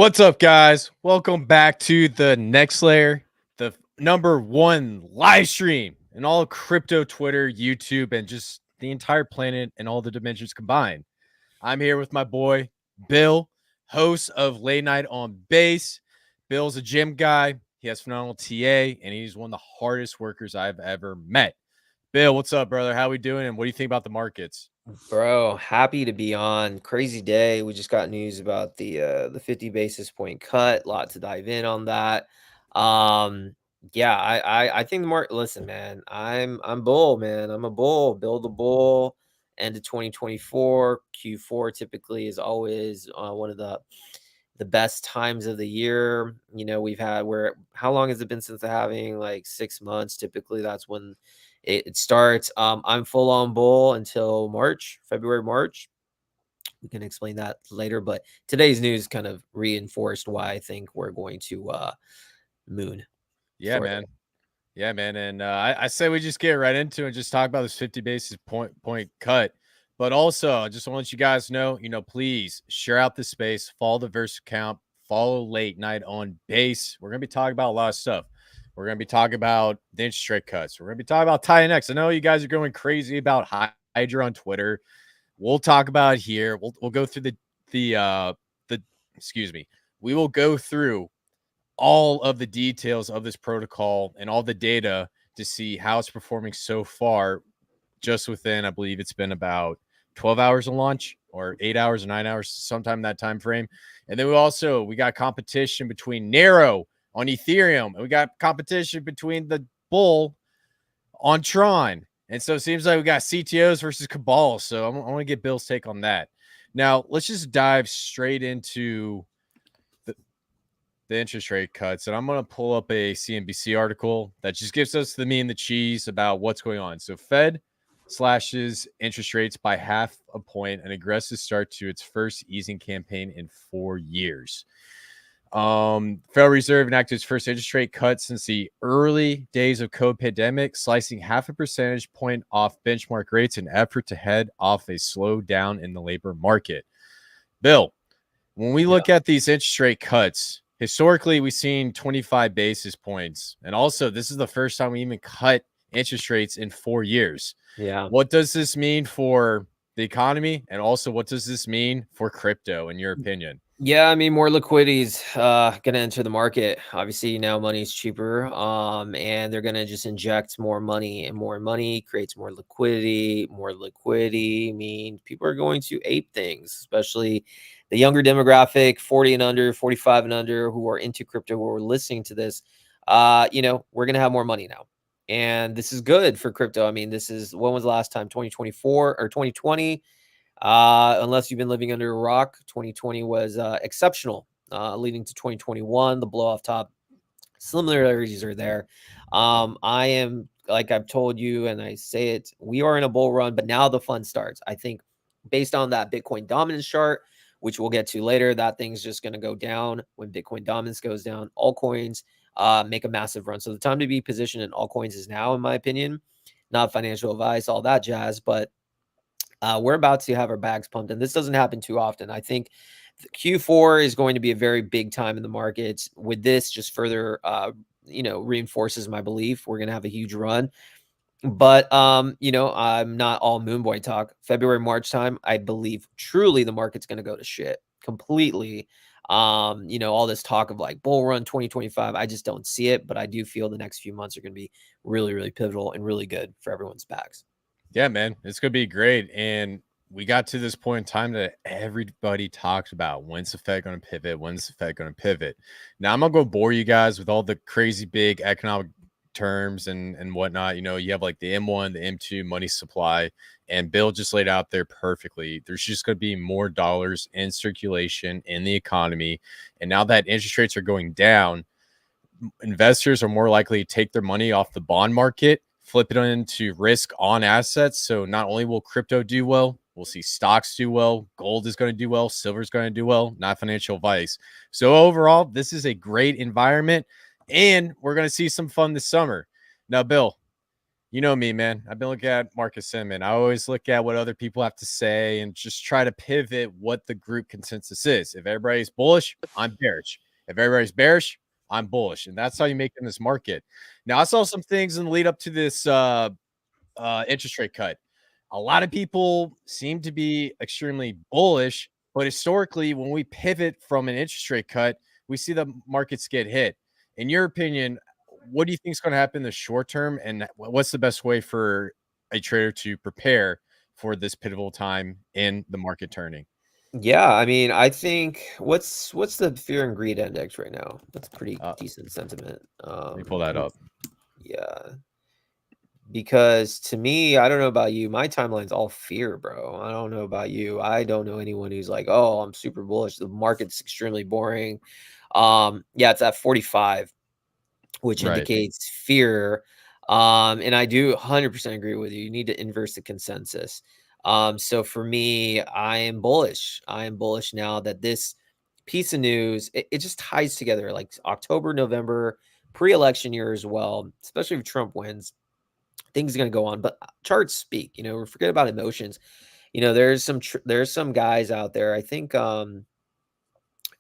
What's up, guys? Welcome back to the Next Layer, the number one live stream in all of crypto, Twitter, YouTube, and just the entire planet and all the dimensions combined. I'm here with my boy, Bill, host of Late Night on Base. Bill's a gym guy. He has phenomenal TA, and he's one of the hardest workers I've ever met. Bill, what's up, brother? How we doing, and what do you think about the markets? Bro, happy to be on. Crazy day. We just got news about the 50 basis point cut. Lot to dive in on that. Um, yeah, I think the market. Listen, man, I'm bull, man. I'm a bull. Build a bull. End of 2024. Q4 typically is always one of the best times of the year. You know, we've had where how long has it been since the halving? Like 6 months. Typically, that's when it starts. I'm full on bull until March, February, March. We can explain that later, but today's news kind of reinforced why I think we're going to moon Yeah, further. man. Yeah, man. And I say we just get right into it and just talk about this 50 basis point cut. But also, I just want to let you guys know, please share out the space, follow the verse account, follow Late Night on Base. We're going to be talking about a lot of stuff. We're going to be talking about the interest rate cuts. We're going to be talking about Titan X. I know you guys are going crazy about Hydra on Twitter. We'll talk about it here. We'll go through the excuse me. We will go through all of the details of this protocol and all the data to see how it's performing so far, just within, I believe it's been about 12 hours of launch or 8 hours or 9 hours, sometime in that time frame. And then we got competition between Nero on Ethereum, and we got competition between the Bull on Tron. And so it seems like we got CTOs versus Cabal. So I want to get Bill's take on that. Now, let's just dive straight into the interest rate cuts, and I'm going to pull up a CNBC article that just gives us the meat and the cheese about what's going on. So Fed slashes interest rates by half a point, an aggressive start to its first easing campaign in 4 years. Federal Reserve enacted its first interest rate cut since the early days of COVID pandemic, slicing half a percentage point off benchmark rates in effort to head off a slowdown in the labor market. Bill, when we look at these interest rate cuts, historically, we've seen 25 basis points. And also, this is the first time we even cut interest rates in 4 years. Yeah. What does this mean for the economy? And also, what does this mean for crypto, in your opinion? Yeah, I mean, more liquidity is gonna enter the market. Obviously, now money's cheaper, and they're gonna just inject more money, and more money creates more liquidity. More liquidity means people are going to ape things, especially the younger demographic, 40 and under, 45 and under, who are into crypto, who are listening to this. We're gonna have more money now, and this is good for crypto. I mean, this is when was the last time? 2024 or 2020? Unless you've been living under a rock, 2020 was exceptional, leading to 2021. The blow off top similarities are there. I am, like I've told you, and I say it, we are in a bull run, but now the fun starts. I think based on that Bitcoin dominance chart, which we'll get to later, that thing's just going to go down when Bitcoin dominance goes down. Altcoins make a massive run. So the time to be positioned in altcoins is now, in my opinion. Not financial advice, all that jazz, but we're about to have our bags pumped, and this doesn't happen too often. I think Q4 is going to be a very big time in the markets. With this, just further, reinforces my belief we're going to have a huge run. But I'm not all moon boy talk. February, March time, I believe truly the market's going to go to shit completely. All this talk of like bull run 2025, I just don't see it. But I do feel the next few months are going to be really, really pivotal and really good for everyone's bags. Yeah, man, it's going to be great. And we got to this point in time that everybody talks about. When's the Fed going to pivot? When's the Fed going to pivot? Now, I'm going to go bore you guys with all the crazy big economic terms and whatnot. You have like the M1, the M2 money supply, and Bill just laid out there perfectly. There's just going to be more dollars in circulation in the economy. And now that interest rates are going down, investors are more likely to take their money off the bond market, flip it into risk on assets. So not only will crypto do well, we'll see stocks do well. Gold is going to do well. Silver is going to do well. Not financial advice. So overall, this is a great environment, and we're going to see some fun this summer. Now, Bill, You know me, man. I've been looking at market sentiment. I always look at what other people have to say and just try to pivot what the group consensus is. If everybody's bullish, I'm bearish. If everybody's bearish, I'm bullish. And that's how you make in this market. Now, I saw some things in the lead up to this interest rate cut. A lot of people seem to be extremely bullish, but historically, when we pivot from an interest rate cut, we see the markets get hit. In your opinion, what do you think is going to happen in the short term, and what's the best way for a trader to prepare for this pivotal time in the market turning? Yeah, I mean, I think what's the fear and greed index right now? That's pretty Let decent sentiment. me pull that up. Yeah, because to me, I don't know about you, my timeline's all fear, bro. I don't know about you. I don't know anyone who's like, "Oh, I'm super bullish. The market's extremely boring." Yeah, it's at 45, which Right. indicates fear. And I do 100% agree with you. You need to inverse the consensus. So for me, I am bullish. I am bullish now that this piece of news, it just ties together like October, November, pre-election year as well, especially if Trump wins. Things are going to go on, but charts speak. Forget about emotions. There's some guys out there. I think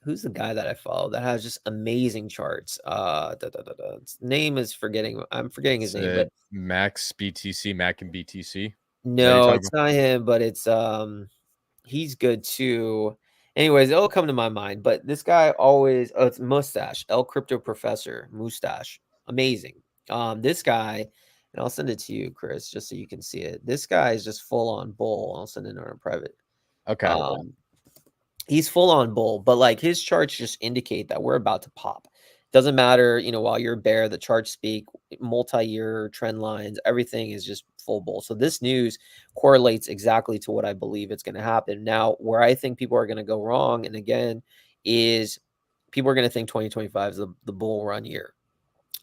who's the guy that I follow that has just amazing charts? His name is forgetting. I'm forgetting his Is name, but it Max BTC, Mac and BTC? Is that what you're no, talking it's about? not him. But it's he's good too. Anyways, it'll come to my mind. But this guy always, oh, it's Mustache, El Crypto Professor, Mustache, amazing. This guy, and I'll send it to you, Chris, just so you can see it. This guy is just full on bull. I'll send it on a private. Okay. Um, he's full on bull, but like his charts just indicate that we're about to pop. Doesn't matter, while you're bear, the charts speak, multi-year trend lines, everything is just full bull. So this news correlates exactly to what I believe it's going to happen. Now, where I think people are going to go wrong, and again, is people are going to think 2025 is the bull run year.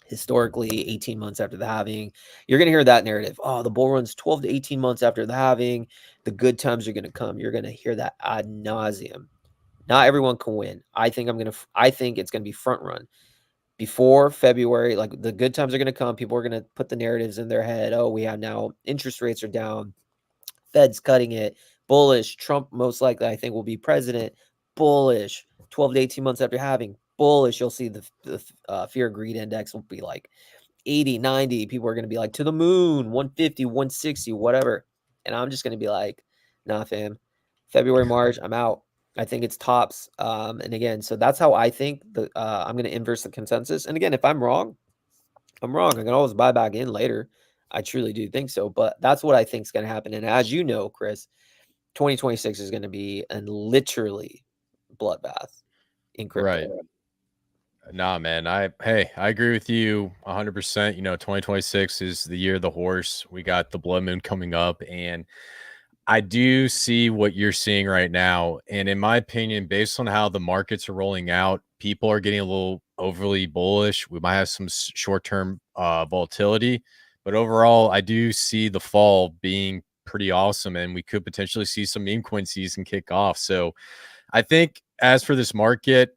Historically, 18 months after the halving, you're going to hear that narrative. Oh, the bull run's 12 to 18 months after the halving. The good times are going to come. You're going to hear that ad nauseum. Not everyone can win. I think it's gonna be front run before February. Like the good times are gonna come. People are gonna put the narratives in their head. Oh, we have now interest rates are down. Fed's cutting it. Bullish. Trump most likely, I think, will be president. Bullish. 12 to 18 months after having bullish, you'll see the fear greed index will be like 80, 90. People are going to be like to the moon, 150, 160, whatever. And I'm just going to be like, nah, fam. February, March, I'm out. I think it's tops. And again, so that's how I think I'm going to inverse the consensus. And again, if I'm wrong, I'm wrong. I can always buy back in later. I truly do think so. But that's what I think is going to happen. And as you know, Chris, 2026 is going to be a literally bloodbath in Right. crypto. Nah, man. I agree with you 100%. 2026 is the year of the horse. We got the blood moon coming up, and I do see what you're seeing right now. And in my opinion, based on how the markets are rolling out, people are getting a little overly bullish. We might have some short-term volatility, but overall, I do see the fall being pretty awesome, and we could potentially see some meme coin season kick off. So I think as for this market,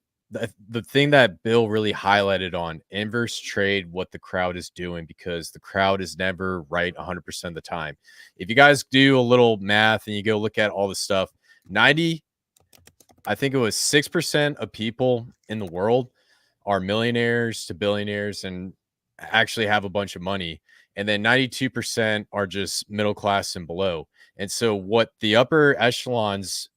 the thing that Bill really highlighted on inverse trade what the crowd is doing, because the crowd is never right 100% of the time. If you guys do a little math and you go look at all the stuff, 90, I think it was 6% of people in the world are millionaires to billionaires and actually have a bunch of money. And then 92% are just middle class and below. And so what the upper echelons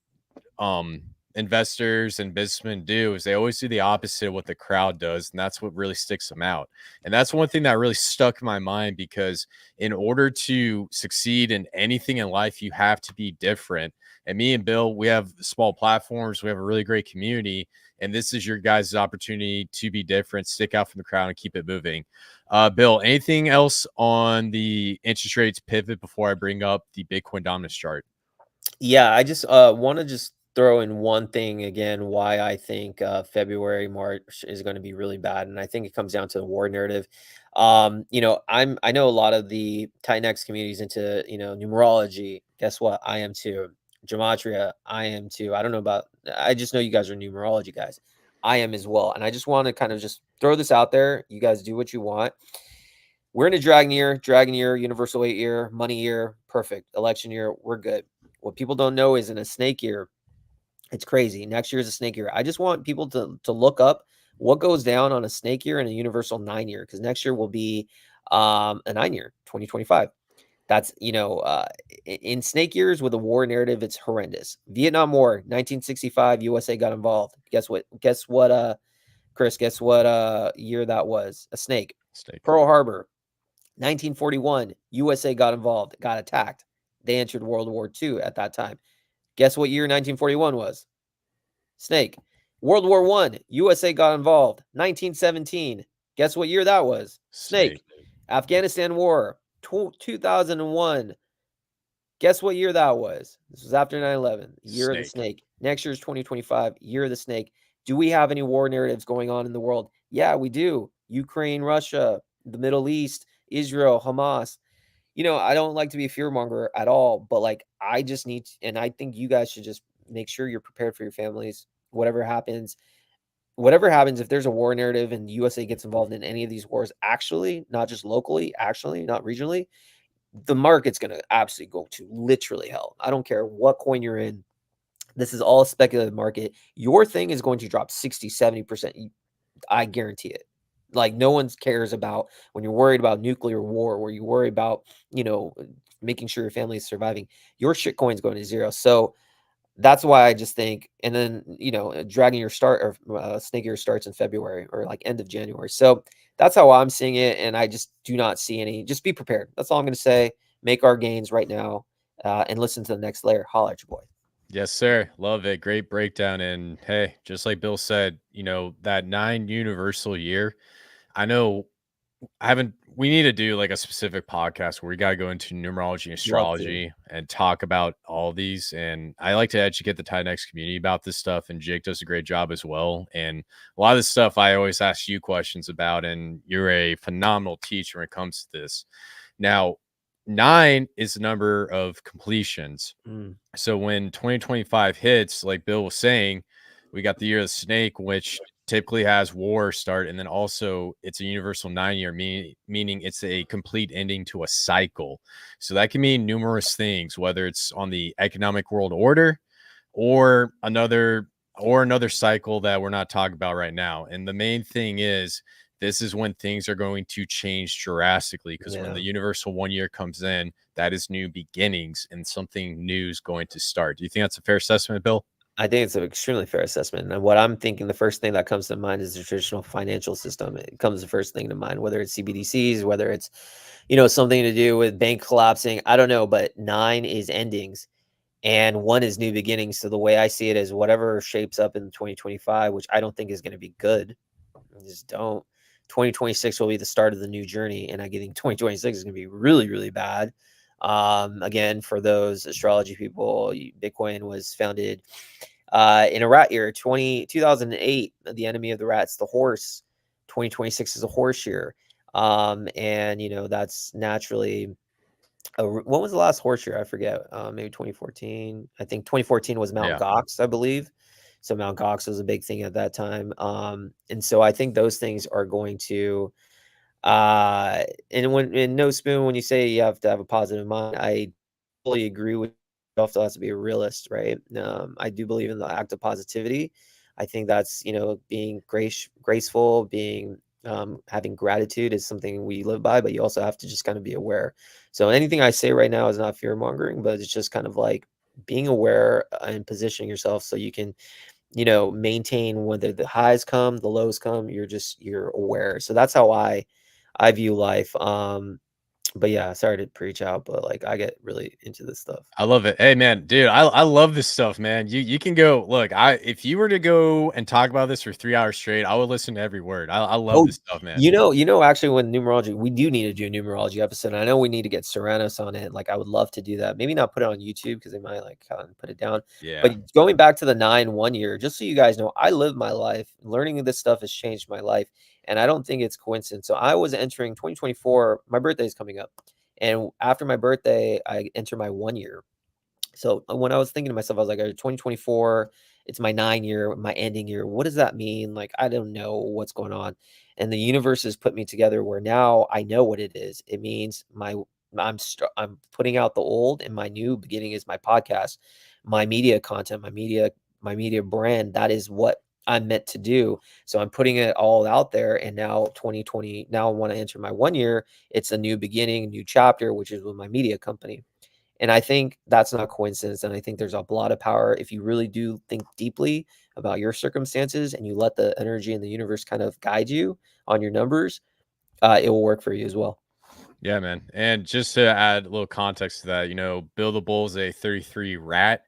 um investors and businessmen do is they always do the opposite of what the crowd does, and that's what really sticks them out. And that's one thing that really stuck in my mind, because in order to succeed in anything in life, you have to be different. And me and Bill, we have small platforms, we have a really great community, and this is your guys' opportunity to be different, stick out from the crowd, and keep it moving. Bill, anything else on the interest rates pivot before I bring up the Bitcoin dominance chart? Yeah, I just want to just throw in one thing again why I think February, March is going to be really bad, and I think it comes down to the war narrative. I know a lot of the Titanx communities into numerology. Guess what? I am too. Gematria, I am too. I don't know about. I just know you guys are numerology guys. I am as well, and I just want to kind of just throw this out there. You guys do what you want. We're in a dragon year, universal 8 year, money year, perfect. Election year, we're good. What people don't know is in a snake year, it's crazy. Next year is a snake year. I just want people to look up what goes down on a snake year and a universal 9 year, because next year will be a 9 year, 2025. That's, in snake years with a war narrative, it's horrendous. Vietnam War, 1965, USA got involved. Guess what? Chris, guess what year that was? A snake. Snake. Pearl Harbor, 1941, USA got involved, got attacked. They entered World War II at that time. Guess what year 1941 was? Snake. World War I, USA got involved. 1917. Guess what year that was? Snake. Snake. Afghanistan War, 2001. Guess what year that was? This was after 9/11. Year of the Snake. snake. Next year is 2025. Year of the snake. Do we have any war narratives going on in the world? Yeah, we do. Ukraine, Russia, the Middle East, Israel, Hamas. I don't like to be a fear monger at all, but like I just need and I think you guys should just make sure you're prepared for your families. Whatever happens, if there's a war narrative and the USA gets involved in any of these wars, actually, not just locally, actually, not regionally, the market's going to absolutely go to literally hell. I don't care what coin you're in. This is all a speculative market. Your thing is going to drop 60, 70%. I guarantee it. Like no one cares about when you're worried about nuclear war, where you worry about, making sure your family is surviving. Your shit coin's going to zero. So that's why I just think, and then, dragging your start or snake year starts in February or like end of January. So that's how I'm seeing it. And I just do not see any, just be prepared. That's all I'm going to say. Make our gains right now and listen to the next layer. Holla at your boy. Yes, sir. Love it. Great breakdown. And hey, just like Bill said, that 9 universal year, I know I haven't we need to do like a specific podcast where we got to go into numerology and Love to. astrology and talk about all these. And I like to educate the Tidex community about this stuff. And Jake does a great job as well. And a lot of this stuff I always ask you questions about. And you're a phenomenal teacher when it comes to this. Now, 9 is the number of completions. Mm. So when 2025 hits, like Bill was saying, we got the year of the snake, which typically has war start, and then also it's a universal 9 year, meaning it's a complete ending to a cycle. So that can mean numerous things, whether it's on the economic world order or another cycle that we're not talking about right now. And the main thing is this is when things are going to change drastically, because when Yeah. the universal 1 year comes in, that is new beginnings and something new is going to start. Do you think that's a fair assessment, Bill? I think it's an extremely fair assessment. And what I'm thinking, the first thing that comes to mind is the traditional financial system. It comes the first thing to mind, whether it's CBDCs, whether it's, something to do with bank collapsing. I don't know, but 9 is endings and 1 is new beginnings. So the way I see it is whatever shapes up in 2025, which I don't think is going to be good. I just don't. 2026 will be the start of the new journey. And I think 2026 is going to be really, really bad. Again, for those astrology people, Bitcoin was founded in a rat year, 2008, the enemy of the rats, the horse. 2026 is a horse year. And that's naturally when was the last horse year? I forget. Maybe 2014. I think 2014 was Mount Yeah. Gox, I believe. So Mount Gox was a big thing at that time. And so I think those things are going to and when in No Spoon, when you say you have to have a positive mind, I fully agree with you. Also has to be a realist, right? I do believe in the act of positivity. I think that's, being graceful, being having gratitude is something we live by, but you also have to just kind of be aware. So anything I say right now is not fear mongering, but it's just kind of like being aware and positioning yourself so you can, maintain whether the highs come, the lows come, you're aware. So that's how I view life. But yeah, sorry to preach out, but like I get really into this stuff. I love it. Hey man, dude, I love this stuff, man. You can go look. If you were to go and talk about this for 3 hours straight, I would listen to every word. I love Oh, this stuff, man. actually, when numerology, we do need to do a numerology episode. I know we need to get Serranos on it. Like, I would love to do that. Maybe not put it on YouTube because they might like kind of put it down. Yeah. But going back to the 9/1 year, just so you guys know, I live my life. Learning this stuff has changed my life, and I don't think it's coincidence. So I was entering 2024. My birthday is coming up, and after my birthday, I enter my 1 year. So when I was thinking to myself, I was like, 2024 It's my 9-year, my ending year. What does that mean? Like, I don't know what's going on. And the universe has put me together where now I know what it is. It means I'm putting out the old, and my new beginning is my podcast, my media content, my media brand. That is what I'm meant to do. So I'm putting it all out there. And now 2020, now I want to enter my 1 year. It's a new beginning, new chapter, which is with my media company. And I think that's not coincidence. And I think there's a lot of power if you really do think deeply about your circumstances and you let the energy in the universe kind of guide you on your numbers. It will work for you as well. Yeah, man. And just to add a little context to that, Bill the Bull is a 33 rat.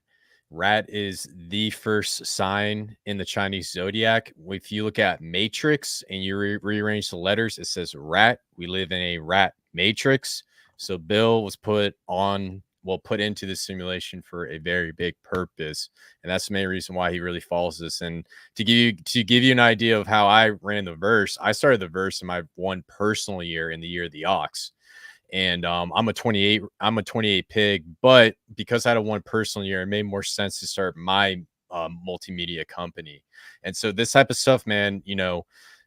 Rat is the first sign in the Chinese zodiac. If you look at matrix and you rearrange the letters, it says rat. We live in a rat matrix. So Bill was put into the simulation for a very big purpose. And that's the main reason why he really follows this. And to give you an idea of how I ran the verse, I started the verse in my one personal year, in the year of the ox. And I'm a 28 pig, but because I had a one personal year, it made more sense to start my multimedia company. And so this type of stuff, man,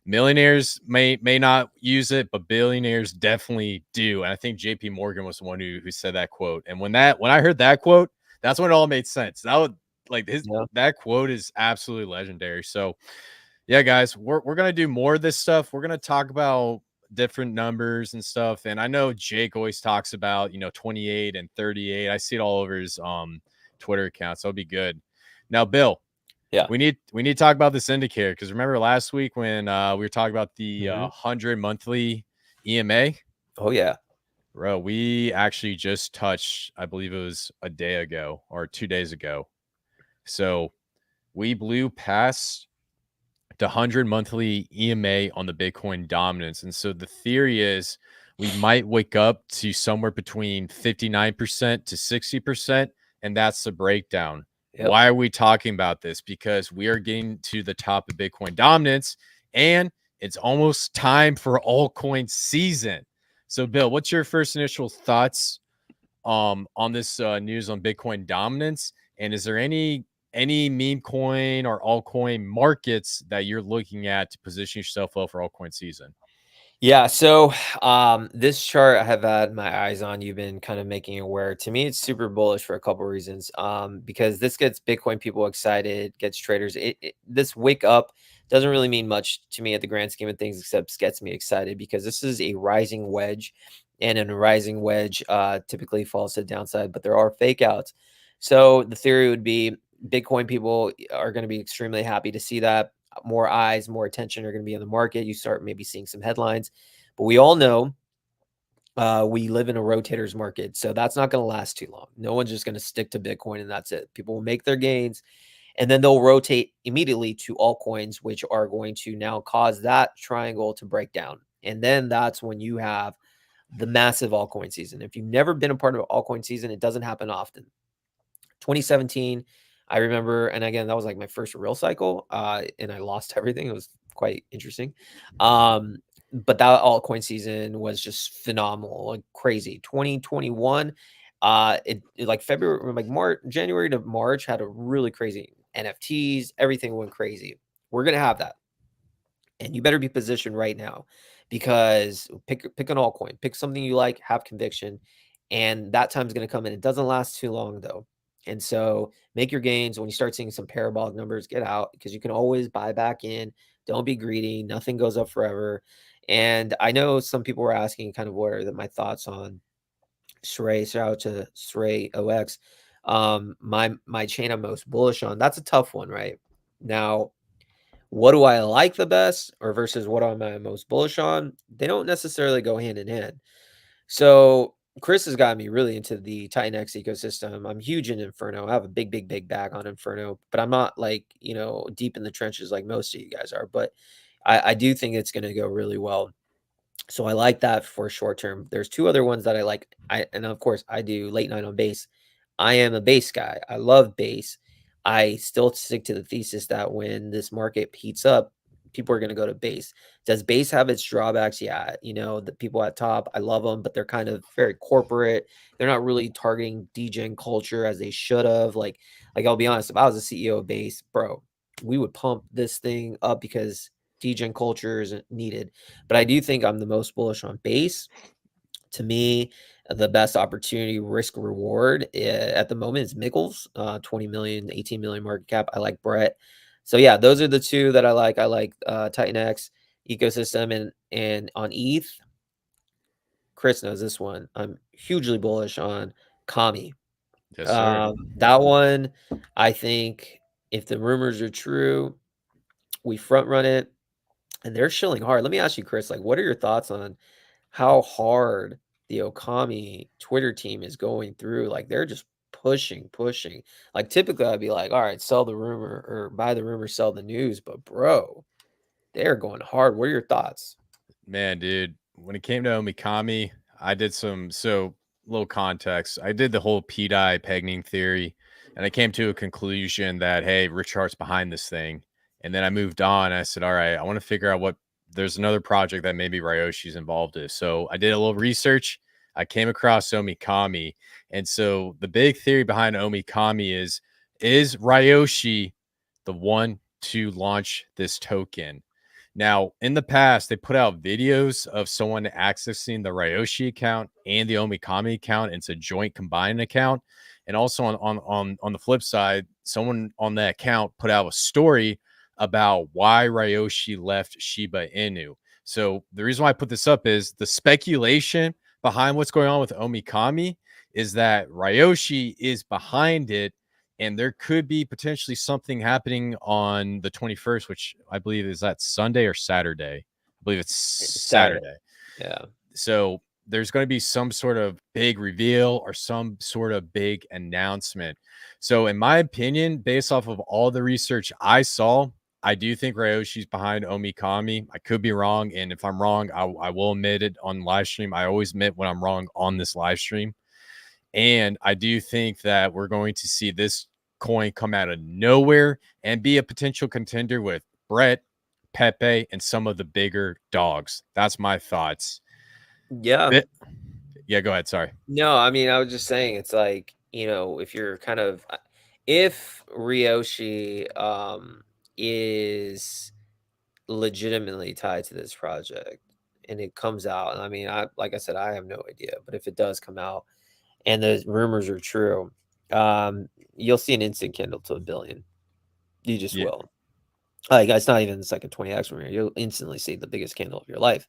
millionaires may not use it, but billionaires definitely do. And I think JP Morgan was the one who said that quote. And when I heard that quote, that's when it all made sense. Yeah. That quote is absolutely legendary. So yeah, guys, we're gonna do more of this stuff. We're gonna talk about different numbers and stuff. And I know Jake always talks about 28 and 38. I see it all over his Twitter account, so it'll be good. Now, Bill, Yeah. we need to talk about this indicator, because remember last week when we were talking about the Mhm. 100 monthly EMA. Oh, yeah. Bro, we actually just touched, I believe it was a day ago or 2 days ago. So we blew past the 100 monthly EMA on the Bitcoin dominance. And so the theory is we might wake up to somewhere between 59% to 60%. And that's the breakdown. Yep. Why are we talking about this? Because we are getting to the top of Bitcoin dominance, and it's almost time for altcoin season. So, Bill, what's your first initial thoughts on this news on Bitcoin dominance? And is there any meme coin or altcoin markets that you're looking at to position yourself well for altcoin season? Yeah, so this chart I have had my eyes on. You've been kind of making aware. To me, it's super bullish for a couple reasons. Because this gets Bitcoin people excited, gets traders. This wake up doesn't really mean much to me at the grand scheme of things, except gets me excited because this is a rising wedge, and in a rising wedge, typically falls to the downside, but there are fake outs. So the theory would be Bitcoin people are going to be extremely happy to see that more eyes, more attention are going to be on the market. You start maybe seeing some headlines, but we all know we live in a rotators market, so that's not going to last too long. No one's just going to stick to Bitcoin and that's it. People will make their gains, and then they'll rotate immediately to altcoins, which are going to now cause that triangle to break down. And then that's when you have the massive altcoin season. If you've never been a part of altcoin season, it doesn't happen often. 2017, I remember, and again, that was like my first real cycle, and I lost everything. It was quite interesting. But that altcoin season was just phenomenal, like crazy. 2021, like February, like March, January to March had a really crazy NFTs, everything went crazy. We're gonna have that. And you better be positioned right now, because pick an altcoin, pick something you like, have conviction, and that time's going to come in. It doesn't last too long though. And so make your gains. When you start seeing some parabolic numbers, get out, because you can always buy back in. Don't be greedy. Nothing goes up forever. And I know some people were asking kind of what are my thoughts on Sray. Shout out to Sray OX. My chain I'm most bullish on. That's a tough one, right? Now, what do I like the best or versus what am I most bullish on? They don't necessarily go hand in hand. So Chris has got me really into the Titan X ecosystem. I'm huge in Inferno. I have a big, big, big bag on Inferno, but I'm not like, deep in the trenches like most of you guys are. But I do think it's going to go really well. So I like that for short term. There's two other ones that I like. And of course I do late night on base. I am a base guy. I love base. I still stick to the thesis that when this market heats up, people are going to go to base. Does base have its drawbacks? Yeah, the people at top, I love them, but they're kind of very corporate. They're not really targeting degen culture as they should have. Like I'll be honest, if I was a CEO of base, bro, we would pump this thing up because degen culture is needed. But I do think I'm the most bullish on base. To me, the best opportunity risk reward at the moment is Mickles, 20 million, 18 million market cap. I like Brett. So yeah, those are the two that I like. I like Titan X ecosystem, and on ETH, Chris knows this one. I'm hugely bullish on Kami. Yes, sir. That one, I think if the rumors are true, we front run it, and they're shilling hard. Let me ask you, Chris, like, what are your thoughts on how hard the Okami Twitter team is going through? Like, they're just pushing, pushing. Like, typically, I'd be like, all right, sell the rumor or buy the rumor, sell the news. But, bro, they're going hard. What are your thoughts? Man, dude, when it came to Omikami, I did little context. I did the whole PDI pegging theory, and I came to a conclusion that, hey, Rich Hart's behind this thing. And then I moved on. I said, all right, I want to figure out there's another project that maybe Ryoshi's involved in. So I did a little research. I came across Omikami. And so the big theory behind Omikami is Ryoshi the one to launch this token? Now, in the past, they put out videos of someone accessing the Ryoshi account and the Omikami account. It's a joint combined account. And also on the flip side, someone on that account put out a story about why Ryoshi left Shiba Inu. So the reason why I put this up is the speculation behind what's going on with Omikami is that Ryoshi is behind it, and there could be potentially something happening on the 21st, which I believe is that Sunday or Saturday. I believe it's Saturday. Saturday. Yeah. So there's going to be some sort of big reveal or some sort of big announcement. So in my opinion, based off of all the research I saw, I do think Ryoshi's behind Omikami. I could be wrong, and if I'm wrong, I will admit it on live stream. I always admit when I'm wrong on this live stream. And I do think that we're going to see this coin come out of nowhere and be a potential contender with Brett, Pepe, and some of the bigger dogs. That's my thoughts. Yeah. Yeah, go ahead. Sorry. No, I mean, I was just saying, it's like, if you're kind of, if Ryoshi is legitimately tied to this project and it comes out, and I mean, like I said, I have no idea, but if it does come out and the rumors are true, you'll see an instant candle to a billion. You just Yeah, will. Like, it's not even the second 20x rumor. You'll instantly see the biggest candle of your life.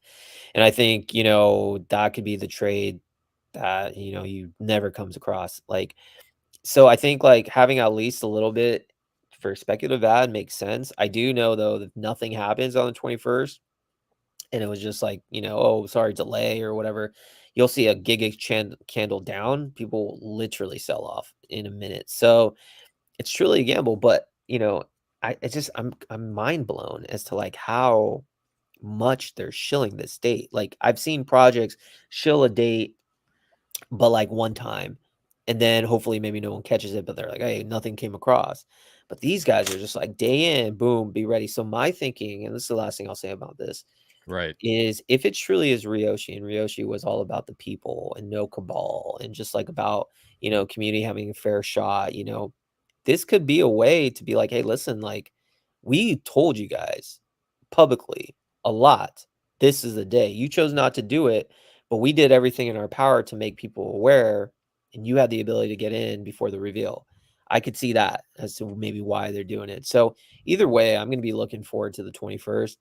And I think, that could be the trade that, you never comes across. Like, so I think like having at least a little bit for speculative ad makes sense. I do know though that if nothing happens on the 21st and it was just like, oh, sorry, delay or whatever, you'll see a candle down. People will literally sell off in a minute. So it's truly a gamble, but I'm mind blown as to like how much they're shilling this date. Like I've seen projects shill a date, but like one time, and then hopefully maybe no one catches it, but they're like, hey, nothing came across. But these guys are just like day in, boom, be ready. So my thinking, and this is the last thing I'll say about this, right. is if it truly is Ryoshi, and Ryoshi was all about the people and no cabal and just like about, community having a fair shot, this could be a way to be like, hey, listen, like we told you guys publicly a lot. This is the day. You chose not to do it, but we did everything in our power to make people aware, and you had the ability to get in before the reveal. I could see that as to maybe why they're doing it. So either way, I'm going to be looking forward to the 21st.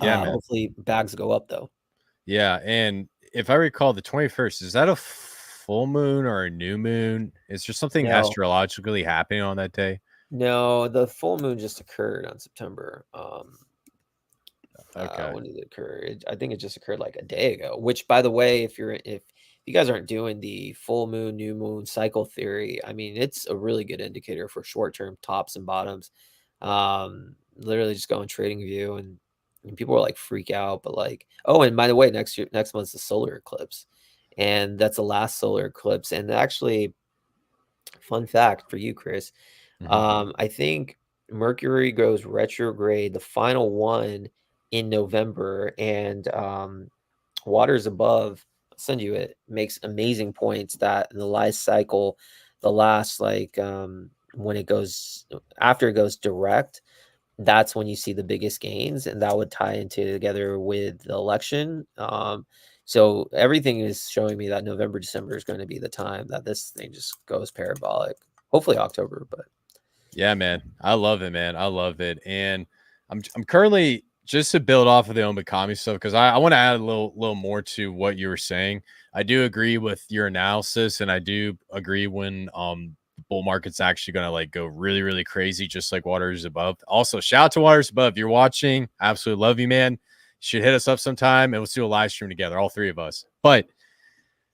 Yeah, man. Hopefully bags go up though. Yeah. And if I recall, the 21st, is that a full moon or a new moon? Is there something No, astrologically happening on that day? no, the full moon just occurred on September. Okay. When did it occur? I think it just occurred like a day ago. Which, by the way, if you guys aren't doing the full moon, new moon cycle theory, I mean, it's a really good indicator for short term tops and bottoms. Literally just go on Trading View, and people are like freak out. But like, oh, and by the way, next month's the solar eclipse, and that's the last solar eclipse. And actually, fun fact for you, Chris, Hmm. I think Mercury goes retrograde, the final one in November, and Waters Above, I'll send you it, makes amazing points that in the last cycle, the last like when it goes after it goes direct, that's when you see the biggest gains, and that would tie into together with the election. So everything is showing me that November, December is going to be the time that this thing just goes parabolic. Hopefully October, but Yeah, man. I love it, man. I love it. And I'm currently just to build off of the Omikami stuff because I want to add a little more to what you were saying. I do agree with your analysis, and I do agree when the bull market's actually gonna like go really, really crazy, just like Waters Above. Also, shout out to Waters Above. If you're watching, absolutely love you, man. You should hit us up sometime and let's do a live stream together, all three of us. But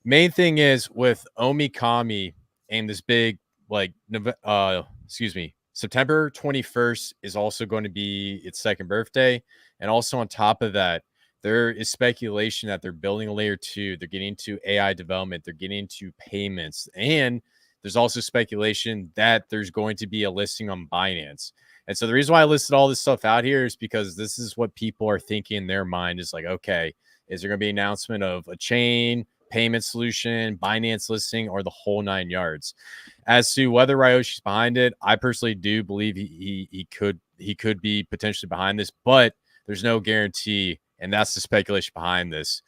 main thing is with Omikami and this big like September 21st is also going to be its second birthday. And also on top of that, there is speculation that they're building a layer 2, they're getting into AI development, they're getting into payments, and there's also speculation that there's going to be a listing on Binance. And so the reason why I listed all this stuff out here is because this is what people are thinking in their mind is like, okay, is there going to be an announcement of a chain, payment solution, Binance listing, or the whole 9 yards? As to whether Ryoshi's behind it, I personally do believe he could be potentially behind this, but there's no guarantee, and that's the speculation behind this.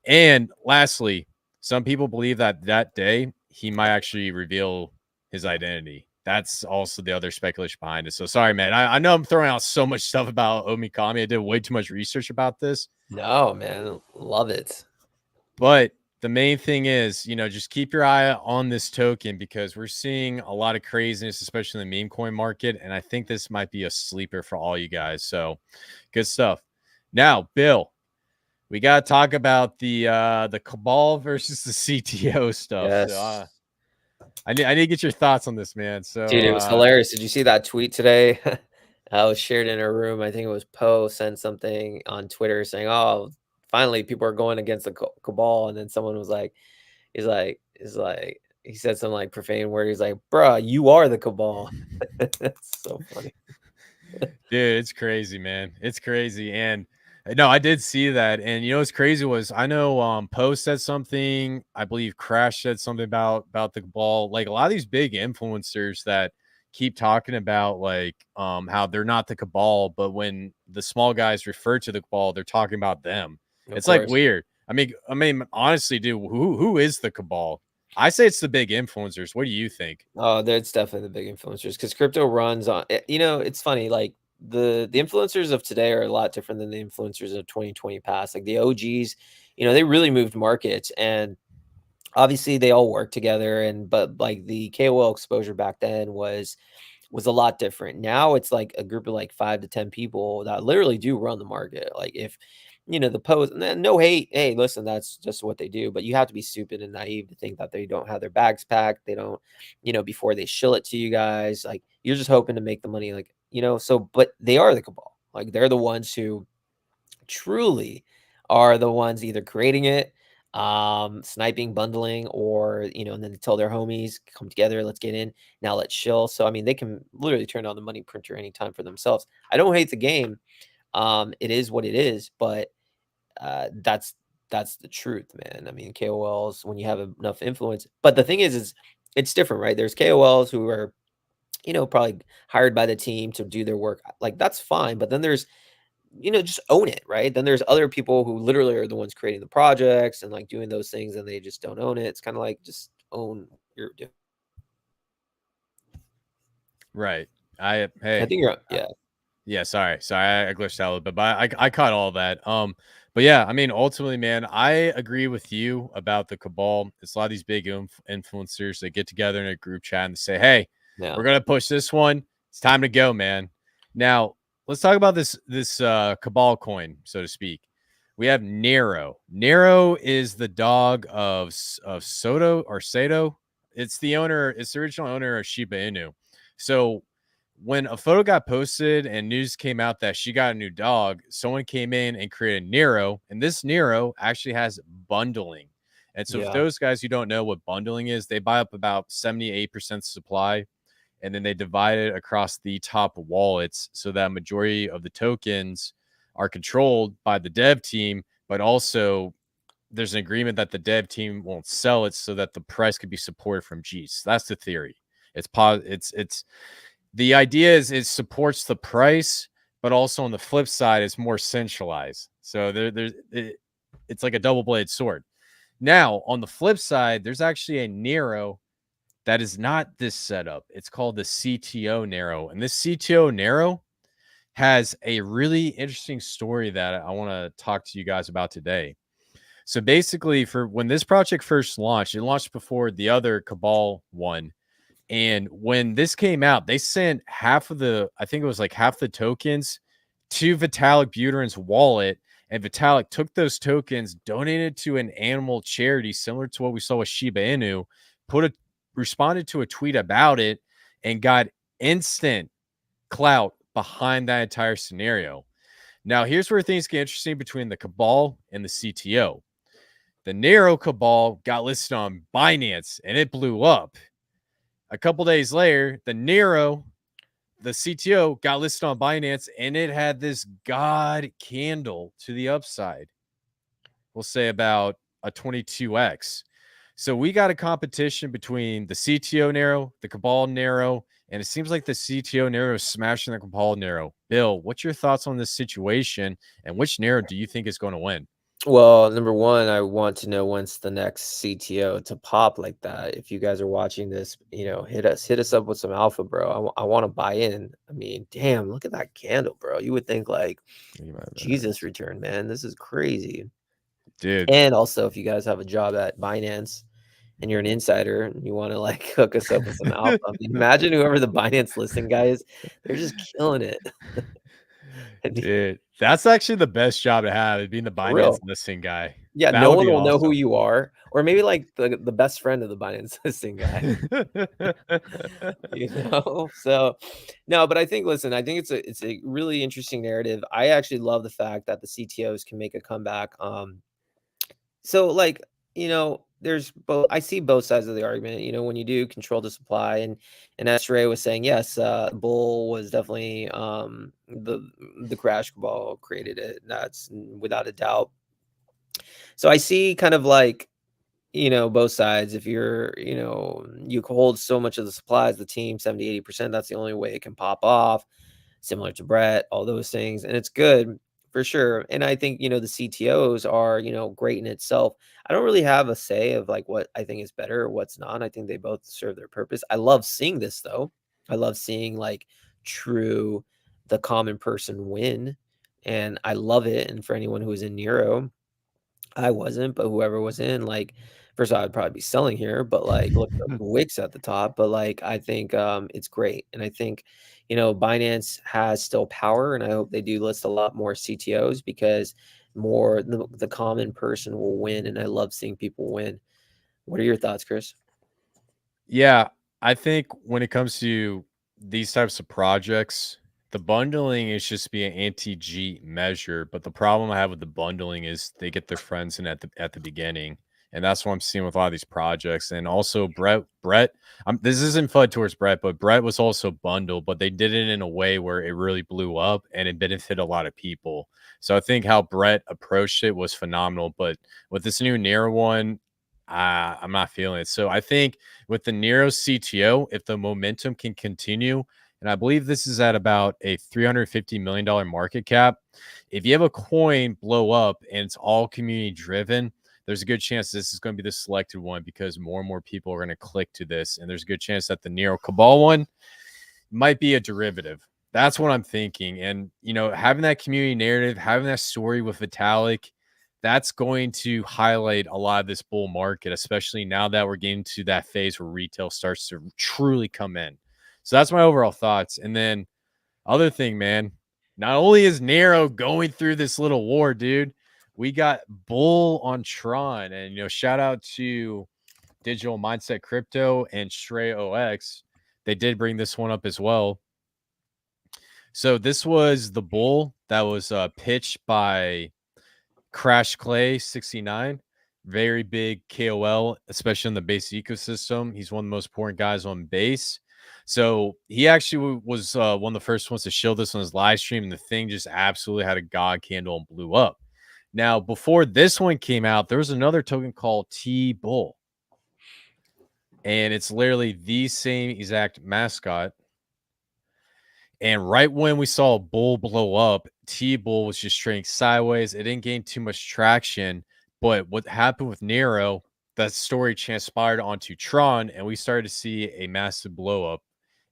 And lastly, some people believe that that day he might actually reveal his identity. That's also the other speculation behind it. So sorry, man. I know I'm throwing out so much stuff about Omikami. I did way too much research about this. no, man, love it. But the main thing is, just keep your eye on this token because we're seeing a lot of craziness, especially in the meme coin market. And I think this might be a sleeper for all you guys. So good stuff. Now, Bill, we got to talk about the cabal versus the CTO stuff. So Yes. I need to get your thoughts on this, man. Dude, So it was hilarious. Did you see that tweet today? I was shared in a room. I think it was Poe sent something on Twitter saying, "Oh, finally people are going against the cabal." And then someone was like, he said some like profane word. He's like, "Bruh, you are the cabal." That's so funny. dude, it's crazy, man. It's crazy. And no, I did see that. And what's crazy was I know Poe said something, I believe Crash said something about the ball. Like a lot of these big influencers that keep talking about like how they're not the cabal, but when the small guys refer to the cabal, they're talking about them. Of It's like course. weird. I mean, honestly, dude, who is the cabal? I say it's the big influencers. What do you think? Oh, that's definitely the big influencers because crypto runs on. It's funny. Like the influencers of today are a lot different than the influencers of 2020 past. Like the OGs, they really moved markets, and obviously they all work together. And but like the KOL exposure back then was a lot different. Now it's like a group of like 5 to 10 people that literally do run the market. Like if the post, and then no hate. Hey, listen, that's just what they do. But you have to be stupid and naive to think that they don't have their bags packed. They don't, before they shill it to you guys. Like you're just hoping to make the money. Like so, but they are the cabal. Like they're the ones who truly are the ones either creating it, sniping, bundling, or and then they tell their homies, come together, let's get in. Now let's chill. So I mean, they can literally turn on the money printer anytime for themselves. I don't hate the game. It is what it is, but that's the truth, man. I mean, KOLs, when you have enough influence. But the thing is it's different, right? There's KOLs who are, probably hired by the team to do their work. Like that's fine. But then there's just own it, right? Then there's other people who literally are the ones creating the projects and like doing those things and they just don't own it. It's kind of like just own what you're doing. Right. I Hey, think you're yeah. yeah, sorry, I glitched out a little bit, but I caught all that. But yeah, I mean, ultimately, man, I agree with you about the cabal. It's a lot of these big influencers that get together in a group chat and say, "Hey, Yeah. we're gonna push this one. It's time to go, man." Now, let's talk about this cabal coin, so to speak. We have Nero. Nero is the dog of Soto or Sato. It's the owner. It's the original owner of Shiba Inu. So when a photo got posted and news came out that she got a new dog, someone came in and created Nero, and this Nero actually has bundling. And so, for Yeah. those guys who don't know what bundling is, they buy up about 78% supply, and then they divide it across the top wallets so that majority of the tokens are controlled by the dev team, but also there's an agreement that the dev team won't sell it so that the price could be supported from G's. That's the theory. It's the idea is it supports the price, but also on the flip side, it's more centralized. So it's like a double-bladed sword. Now, on the flip side, there's actually a Nero that is not this setup. It's called the CTO Nero. And this CTO Nero has a really interesting story that I want to talk to you guys about today. So basically, for when this project first launched, it launched before the other Cabal one. And when this came out, they sent half of the, I think it was like half the tokens to Vitalik Buterin's wallet. And Vitalik took those tokens, donated to an animal charity similar to what we saw with Shiba Inu, responded to a tweet about it, and got instant clout behind that entire scenario. Now, here's where things get interesting between the Cabal and the CTO. The Nero Cabal got listed on Binance and it blew up. A couple days later, the Nero, the CTO, got listed on Binance and it had this god candle to the upside. We'll say about a 22x. So we got a competition between the CTO Nero, the Cabal Nero, and it seems like the CTO Nero is smashing the Cabal Nero. Bill, what's your thoughts on this situation, and which Nero do you think is going to win? Well, number one, I want to know when's the next CTO to pop like that. If you guys are watching this, hit us up with some alpha, bro. I want to buy in. I mean, damn, look at that candle, bro. You would think like Jesus return, man. This is crazy. Dude. And also, if you guys have a job at Binance and you're an insider and you want to like hook us up with some alpha, I mean, imagine whoever the Binance listing guy is, they're just killing it. Dude, that's actually the best job to have, being the Binance listing guy. Yeah, that no would one be will know who awesome. you are, or maybe like the best friend of the Binance listing guy. So no, but I think, listen, I think it's a really interesting narrative. I actually love the fact that the CTOs can make a comeback. So like, there's both, I see both sides of the argument. When you do control the supply, and as Ray was saying, yes, Bull was definitely the crash ball created it. That's without a doubt. So I see kind of like, both sides. If you're, you hold so much of the supplies, the team 70-80%, that's the only way it can pop off, similar to Brett, all those things. And it's good for sure. And I think, the CTOs are, great in itself. I don't really have a say of like what I think is better or what's not. I think they both serve their purpose. I love seeing this though. I love seeing like the common person win. And I love it. And for anyone who is in Nero, I wasn't, but whoever was in, like, first of all, I'd probably be selling here, but like, look at the wicks at the top. But like, I think it's great, and I think Binance has still power, and I hope they do list a lot more CTOs because more the common person will win, and I love seeing people win. What are your thoughts, Chris? Yeah, I think when it comes to these types of projects, the bundling is just be an anti-G measure. But the problem I have with the bundling is they get their friends in at the beginning, and that's what I'm seeing with a lot of these projects. And also Brett, this isn't FUD towards Brett, but Brett was also bundled, but they did it in a way where it really blew up and it benefited a lot of people. So I think how Brett approached it was phenomenal. But with this new Nero one, I'm not feeling it. So I think with the Nero CTO, if the momentum can continue, and I believe this is at about a $350 million market cap, if you have a coin blow up and it's all community driven, there's a good chance this is going to be the selected one because more and more people are going to click to this. And there's a good chance that the Nero Cabal one might be a derivative. That's what I'm thinking. And, having that community narrative, having that story with Vitalik, that's going to highlight a lot of this bull market, especially now that we're getting to that phase where retail starts to truly come in. So that's my overall thoughts. And then other thing, man, not only is Nero going through this little war, dude, we got bull on Tron. And, shout out to Digital Mindset Crypto and Stray OX. They did bring this one up as well. So this was the bull that was pitched by Crash Clay 69, very big KOL, especially in the base ecosystem. He's one of the most important guys on base. So he actually was one of the first ones to show this on his live stream, and the thing just absolutely had a god candle and blew up. Now, before this one came out, there was another token called T Bull, and it's literally the same exact mascot. And right when we saw a bull blow up, T Bull was just trading sideways. It didn't gain too much traction. But what happened with Nero, that story transpired onto Tron, and we started to see a massive blow up.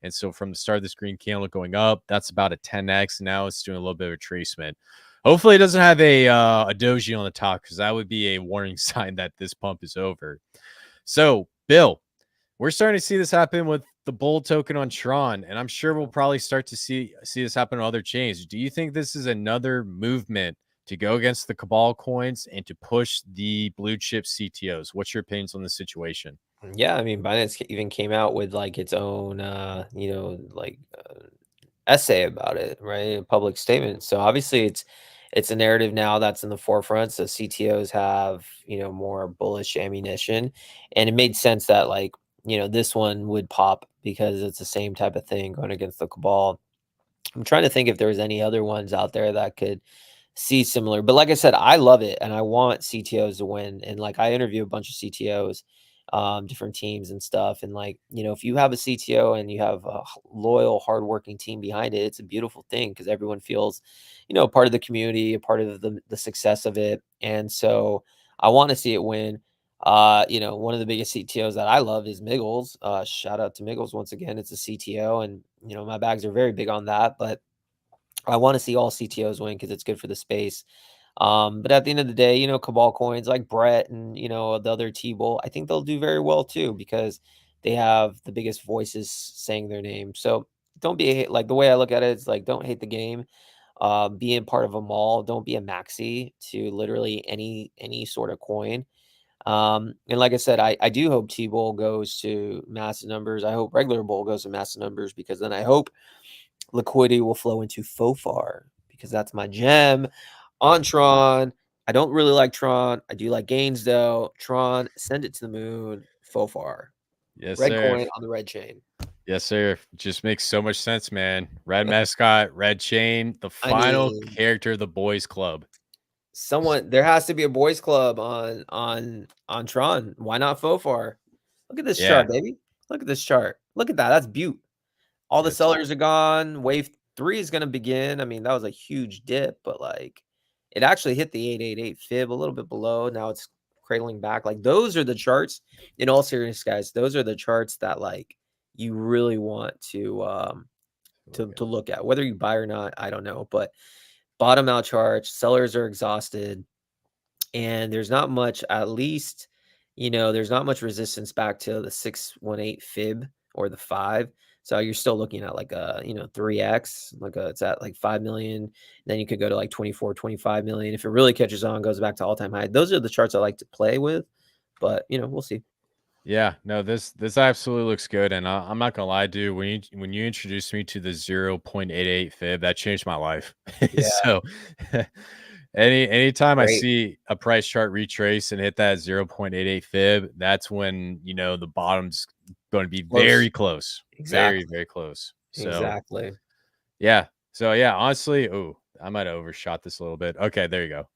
And so from the start of this green candle going up, that's about a 10x. Now it's doing a little bit of a retracement. Hopefully, it doesn't have a doji on the top, because that would be a warning sign that this pump is over. So, Bill, we're starting to see this happen with the bull token on Tron, and I'm sure we'll probably start to see this happen on other chains. Do you think this is another movement to go against the Cabal coins and to push the blue chip CTOs? What's your opinions on the situation? Yeah, I mean, Binance even came out with like its own, essay about it, right? A public statement. So obviously, it's a narrative now that's in the forefront. So CTOs have more bullish ammunition, and it made sense that like this one would pop because it's the same type of thing going against the cabal. I'm trying to think if there's any other ones out there that could see similar. But like I said, I love it and I want CTOs to win. And like I interview a bunch of CTOs, different teams and stuff. And like, if you have a CTO and you have a loyal, hardworking team behind it, it's a beautiful thing because everyone feels, part of the community, a part of the success of it. And so I want to see it win. One of the biggest CTOs that I love is Miggles. Shout out to Miggles once again. It's a CTO, and my bags are very big on that. But I want to see all CTOs win because it's good for the space. But at the end of the day, Cabal coins like Brett and the other T-Bull, I think they'll do very well too because they have the biggest voices saying their name. So don't be like the way I look at it is like don't hate the game. Being part of a mall, don't be a maxi to literally any sort of coin. And like I said, I do hope T-Bull goes to massive numbers. I hope regular Bull goes to massive numbers because then I hope liquidity will flow into FOFAR because that's my gem on Tron. I don't really like Tron. I do like gains though. Tron, send it to the moon. FOFAR. Yes, Red sir. coin on the red chain. Yes, sir. Just makes so much sense, man. Red mascot, red chain, the I final mean, character of the boys club. there has to be a boys club on Tron. Why not FOFAR? Look at this Yeah. chart, baby. Look at this chart. Look at that. That's beaut. All the Yes. sellers are gone. Wave 3 is gonna begin. I mean, that was a huge dip, but, like, it actually hit the 888 fib a little bit below. Now it's cradling back. Like, those are the charts in all seriousness, guys, those are the charts that, like, you really want to look at. Whether you buy or not, I don't know, but bottom out charts, sellers are exhausted, and there's not much at least, there's not much resistance back to the 618 fib or the 5. So you're still looking at like a, 3x, like it's at like 5 million. Then you could go to like 24, 25 million. If it really catches on, goes back to all-time high. Those are the charts I like to play with, but we'll see. Yeah, no, this absolutely looks good, and I'm not gonna lie, dude. When you introduced me to the 0.88 fib, that changed my life. Yeah, So, anytime I great. see a price chart retrace and hit that 0.88 fib, that's when the bottom's going to be Close. very close, very Exactly. very close. So Exactly. yeah, honestly, oh, I might have overshot this a little bit. Okay, there you go.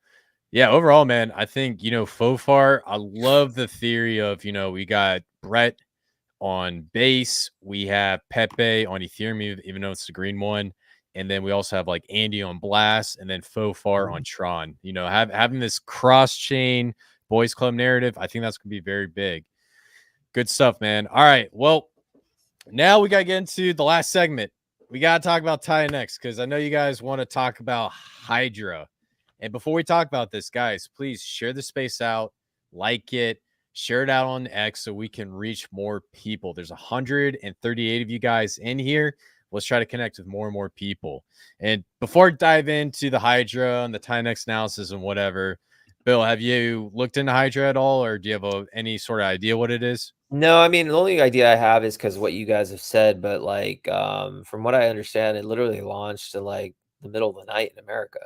Yeah, overall, man, I think, Fofar, I love the theory of, we got Brett on base, we have Pepe on Ethereum, even though it's the green one. And then we also have like Andy on Blast and then Fofar on Mhm. Tron. Having this cross chain boys club narrative, I think that's going to be very big. Good stuff, man. All right. Well, now we got to get into the last segment. We got to talk about Tie next because I know you guys want to talk about Hydra. And before we talk about this, guys, please share the space out, like it, share it out on X so we can reach more people. There's 138 of you guys in here. Let's try to connect with more and more people. And before I dive into the Hydra and the Tinex analysis and whatever, Bill, have you looked into Hydra at all, or do you have any sort of idea what it is? No, I mean, the only idea I have is because what you guys have said, but like, from what I understand, it literally launched in like the middle of the night in America.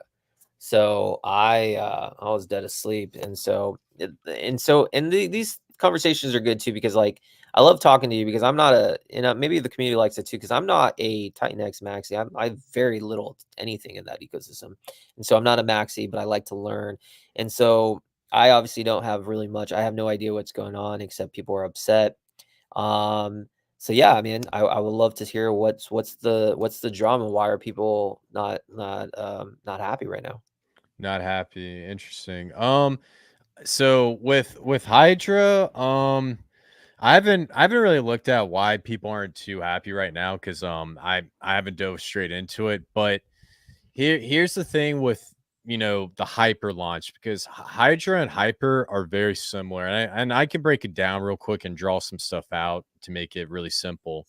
So I was dead asleep, and so these conversations are good too because like I love talking to you because I'm not maybe the community likes it too because I'm not a Titan X maxi. I have very little anything in that ecosystem, and so I'm not a maxi, but I like to learn. And so I obviously don't have really much. I have no idea what's going on except people are upset. Um, so yeah, I mean, I would love to hear what's the drama. Why are people not happy right now? Not happy. Interesting. So with Hydra, I haven't really looked at why people aren't too happy right now because I haven't dove straight into it. But here's the thing with the Hyper launch because Hydra and Hyper are very similar, and I can break it down real quick and draw some stuff out to make it really simple.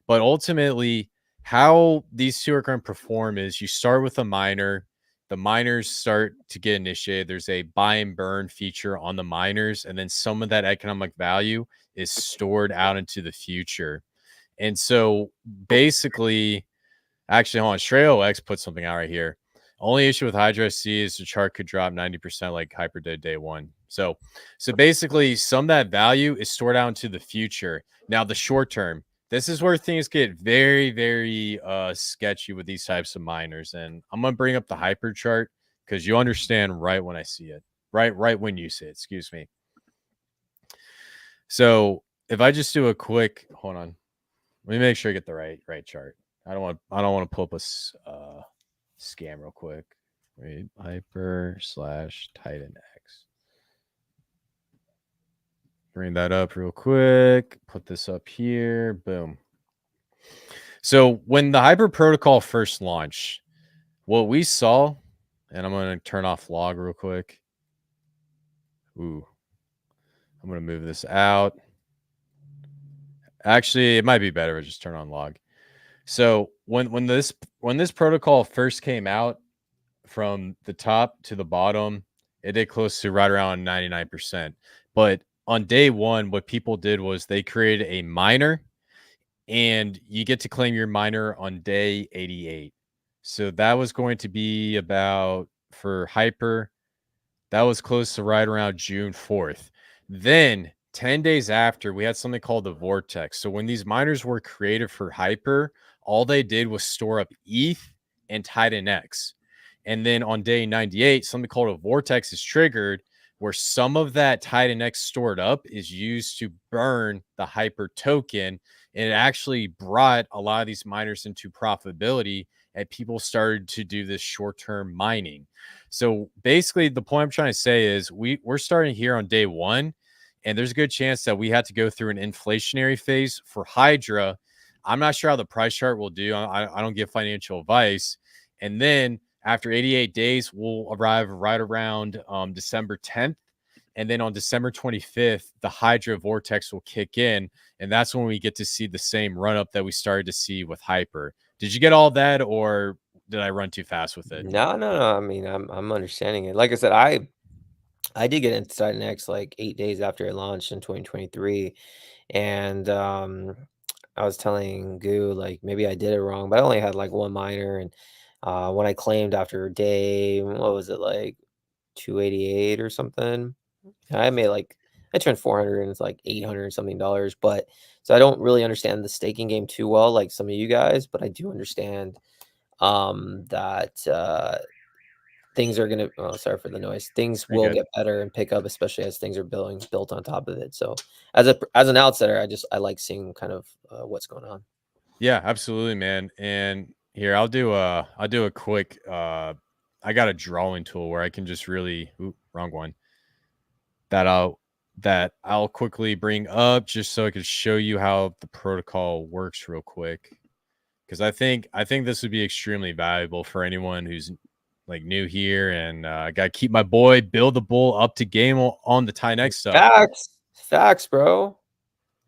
But ultimately, how these two are going to perform is you start with a miner. The miners start to get initiated. There's a buy and burn feature on the miners, and then some of that economic value is stored out into the future. And so basically, actually, hold on, Strayo X put something out right here. Only issue with Hydra C is the chart could drop 90% like Hyper did day one. So basically, some of that value is stored out into the future. Now, the short term, this is where things get very, very sketchy with these types of miners. And I'm gonna bring up the Hyper chart because you understand right when I see it. Right when you see it, excuse me. So if I just do a quick hold on, let me make sure I get the right chart. I don't want to pull up a scam real quick. Wait, Hyper slash Titan X. Bring that up real quick. Put this up here. Boom. So when the Hyper protocol first launched, what we saw, and I'm going to turn off log real quick. Ooh, I'm going to move this out. Actually, it might be better if I just turn on log. So when this protocol first came out, from the top to the bottom, it did close to right around 99%. But on day one, what people did was they created a miner, and you get to claim your miner on day 88. So that was going to be about for Hyper. That was close to right around June 4th. Then 10 days after, we had something called the Vortex. So when these miners were created for Hyper, all they did was store up ETH and Titan X. And then on day 98, something called a Vortex is triggered, where some of that Titan X stored up is used to burn the Hyper token. And it actually brought a lot of these miners into profitability, and people started to do this short term mining. So basically, the point I'm trying to say is we're starting here on day one, and there's a good chance that we had to go through an inflationary phase for Hydra. I'm not sure how the price chart will do. I don't give financial advice. And then after 88 days, we'll arrive right around December 10th. And then on December 25th, the Hydra Vortex will kick in. And that's when we get to see the same run up that we started to see with Hyper. Did you get all that, or did I run too fast with it? No, no, no. I mean, I'm understanding it. Like I said, I did get into Titan X like 8 days after it launched in 2023, and I was telling Goo like maybe I did it wrong, but I only had like one miner, and when I claimed after day, what was it like 288 or something? I made like I turned 400 and it's like 800 and something dollars, but so I don't really understand the staking game too well like some of you guys, but I do understand that things are gonna oh, sorry for the noise. Things You're will good. get better and pick up, especially as things are built on top of it. So as an outsider, I like seeing kind of what's going on. Yeah, absolutely, man. And here I'll do a quick I got a drawing tool where I can just really wrong one that I'll quickly bring up just so I could show you how the protocol works real quick. Because I think this would be extremely valuable for anyone who's like new here, and I gotta keep my boy Bill the Bull up to game on the Tie Next stuff. Facts, bro.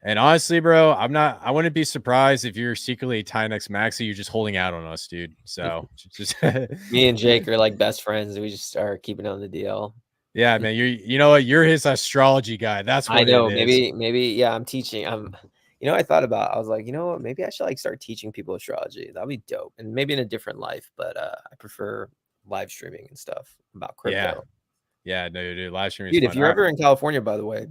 And honestly, bro, I wouldn't be surprised if you're secretly a Tinex Maxi. You're just holding out on us, dude. So just Me and Jake are like best friends. We just are keeping on the DL. yeah, man. You know what? You're his astrology guy. That's I what it know. is. Maybe. Yeah. I'm teaching. I thought about. I was like, you know what? Maybe I should like start teaching people astrology. That'd be dope. And maybe in a different life. But I prefer live streaming and stuff about Yeah. crypto. Yeah, no, dude. Live streaming is Dude, if fun. you're All right. ever in California, by the way,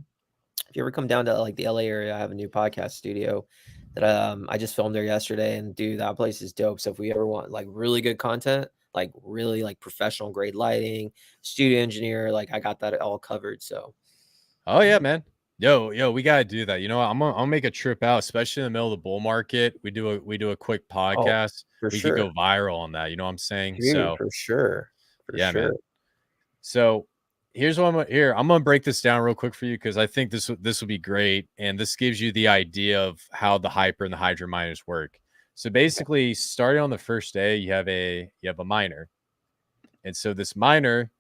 if you ever come down to like the LA area, I have a new podcast studio that I just filmed there yesterday, and dude, that place is dope. So if we ever want like really good content, like really like professional grade lighting, studio engineer, like I got that all covered. So Oh yeah, man. Yo, we gotta do that. You know what? I'll make a trip out, especially in the middle of the bull market. We do a quick oh, podcast. for We could go sure, viral on that. You know what I'm saying? dude, So for sure, for yeah, sure. man. So here's what I'm gonna break this down real quick for you because I think this will be great, and this gives you the idea of how the hyper and the hydra miners work. So basically, starting on the first day, you have a miner, and so this miner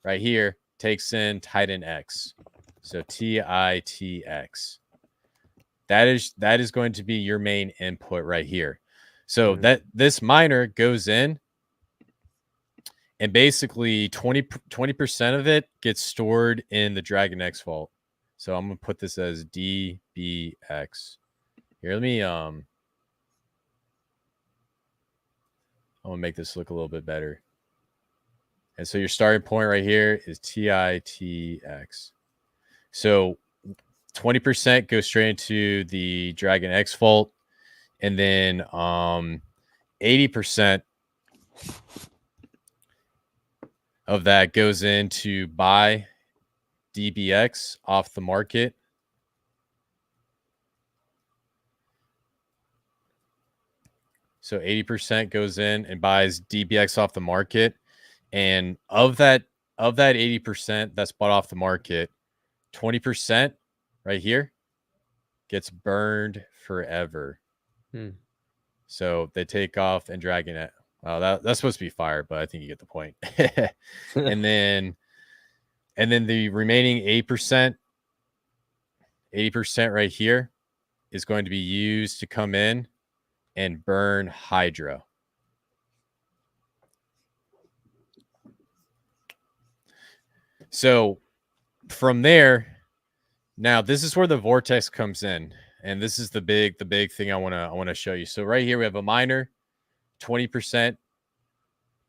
right here takes in Titan X. So TITX. That is going to be your main input right here. So that this miner goes in and basically 20% of it gets stored in the Dragon X vault. So I'm gonna put this as DBX. Here, I'm gonna make this look a little bit better. And so your starting point right here is TITX. So 20% goes straight into the Dragon X vault, and then 80% of that goes in to buy DBX off the market. So 80% goes in and buys DBX off the market. And of that 80% that's bought off the market, 20% right here gets burned forever. So they take off and Dragon it. Well, that's supposed to be fire, but I think you get the point. and then the remaining 8%, 80% right here is going to be used to come in and burn Hydra. So from there, now this is where the vortex comes in, and this is the big thing I want to show you. So right here we have a miner, 20%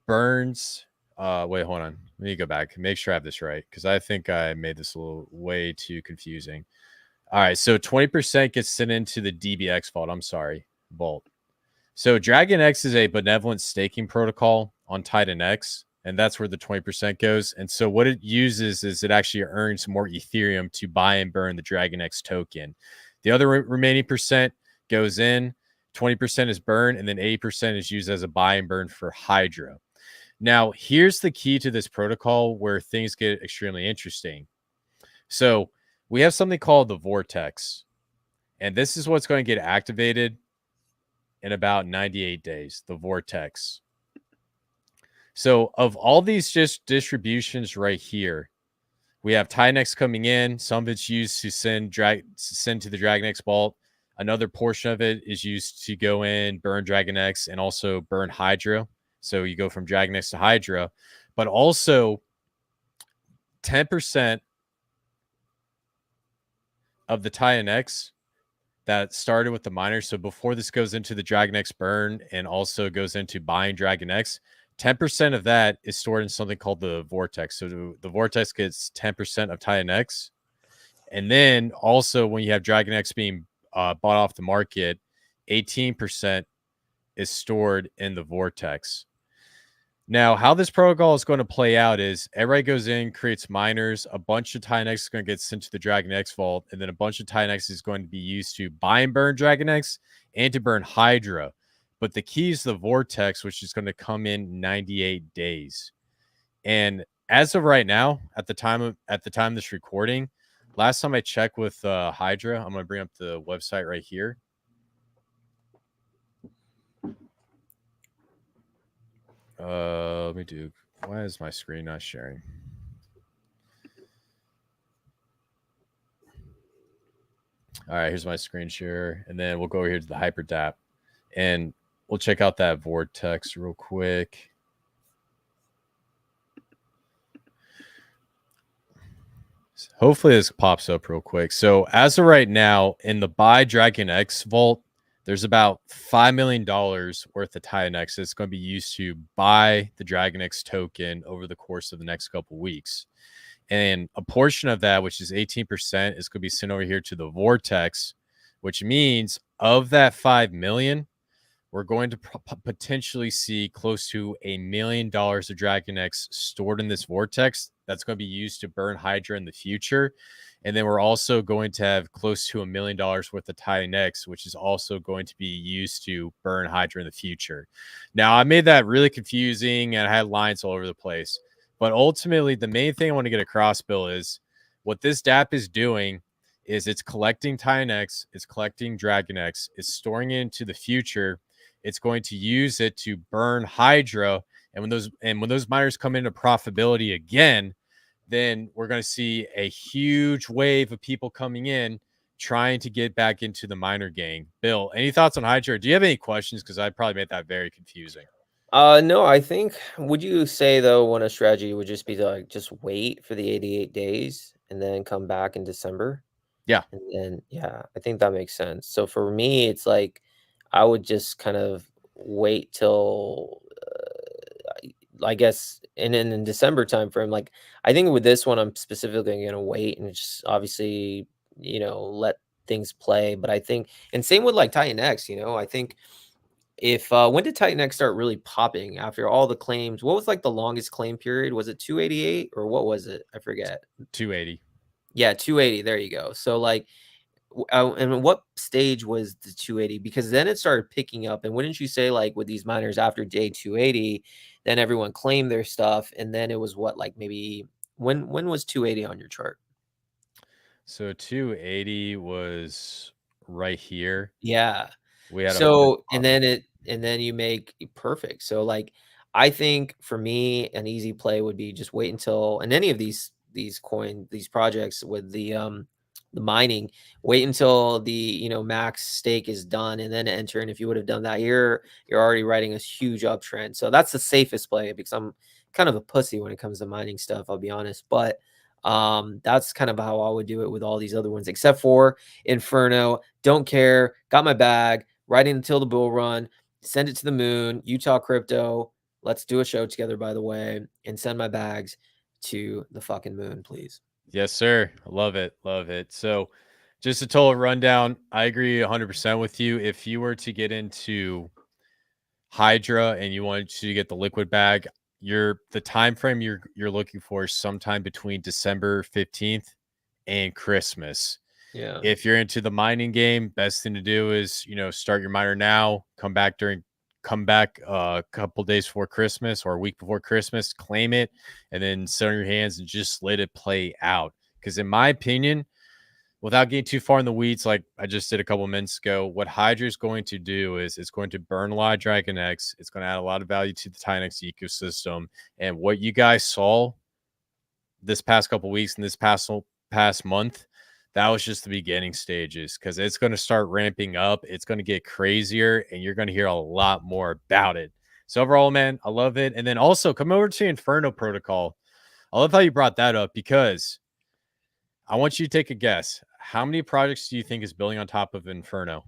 burns. Wait, hold on. Let me go back. Make sure I have this right because I think I made this a little way too confusing. All right, so 20% gets sent into the DBX vault. I'm sorry, vault. So Dragon X is a benevolent staking protocol on Titan X, and that's where the 20% goes. And so what it uses is it actually earns more Ethereum to buy and burn the Dragon X token. The other remaining percent goes in, 20% is burned, and then 80% is used as a buy and burn for Hydra. Now, here's the key to this protocol where things get extremely interesting. So we have something called the vortex, and this is what's going to get activated in about 98 days, the vortex. So of all these just distributions right here, we have Tinex coming in. Some of it's used to send to the Dragon X vault. Another portion of it is used to go in, burn Dragon X, and also burn Hydra. So you go from Dragon X to Hydra, but also 10% of the Titan X that started with the miners. So before this goes into the Dragon X burn and also goes into buying Dragon X, 10% of that is stored in something called the vortex. So the vortex gets 10% of Titan X. And then also when you have Dragon X being bought off the market, 18% is stored in the vortex. Now, how this protocol is going to play out is everybody goes in, creates miners, a bunch of Titan X is going to get sent to the Dragon X vault, and then a bunch of Titan X is going to be used to buy and burn Dragon X and to burn Hydra. But the key is the vortex, which is going to come in 98 days. And as of right now, at the time of this recording, last time I checked with Hydra, I'm going to bring up the website right here. Let me do. Why is my screen not sharing? All right, here's my screen share, and then we'll go over here to the HyperDAP, and we'll check out that vortex real quick. Hopefully this pops up real quick. So as of right now, in the buy Dragon X vault, there's about $5 million worth of Titan X that's going to be used to buy the Dragon X token over the course of the next couple weeks. And a portion of that, which is 18%, is going to be sent over here to the vortex, which means of that 5 million, we're going to potentially see close to $1 million of Dragon X stored in this vortex that's going to be used to burn Hydra in the future. And then we're also going to have close to $1 million worth of Titan X, which is also going to be used to burn Hydra in the future. Now, I made that really confusing and I had lines all over the place. But ultimately, the main thing I want to get across, Bill, is what this DApp is doing is it's collecting Titan X, it's collecting Dragon X, it's storing it into the future. It's going to use it to burn Hydra. And when those miners come into profitability again, then we're going to see a huge wave of people coming in trying to get back into the miner gang. Bill, any thoughts on Hydra? Do you have any questions? Because I probably made that very confusing. No, I think would you say though one a strategy would just be to like just wait for the 88 days and then come back in December? Yeah. And then yeah, I think that makes sense. So for me, it's like I would just kind of wait till I guess in December timeframe. Like I think with this one, I'm specifically gonna wait and just obviously, let things play. But I think and same with like Titan X, I think if when did Titan X start really popping after all the claims? What was like the longest claim period? Was it 288 or what was it? I forget. 280. Yeah, 280. There you go. So like and what stage was the 280? Because then it started picking up. And wouldn't you say, like, with these miners after day 280, then everyone claimed their stuff, and then it was what, like maybe when was 280 on your chart? So 280 was right here. Yeah. We had a big So, pop. and then you make perfect. So, like, I think for me, an easy play would be just wait until and any of these projects with the mining, wait until the, max stake is done and then enter. And if you would have done that, you're already riding a huge uptrend. So that's the safest play because I'm kind of a pussy when it comes to mining stuff, I'll be honest. But that's kind of how I would do it with all these other ones, except for Inferno. Don't care. Got my bag. Riding until the bull run. Send it to the moon. Utah crypto. Let's do a show together, by the way, and send my bags to the fucking moon, please. Yes, sir. Love it. Love it. So, just a total rundown. I agree 100% with you. If you were to get into Hydra and you wanted to get the liquid bag, the time frame you're looking for is sometime between December 15th and Christmas. Yeah. If you're into the mining game, best thing to do is, start your miner now, come back a couple days before Christmas or a week before Christmas, claim it, and then sit on your hands and just let it play out. Because in my opinion, without getting too far in the weeds, like I just did a couple minutes ago, what Hydra is going to do is it's going to burn a lot of Dragon X. It's going to add a lot of value to the Titan X ecosystem. And what you guys saw this past couple weeks and this past month, that was just the beginning stages because it's going to start ramping up. It's going to get crazier, and you're going to hear a lot more about it. So overall, man, I love it. And then also come over to Inferno Protocol. I love how you brought that up because I want you to take a guess. How many projects do you think is building on top of Inferno?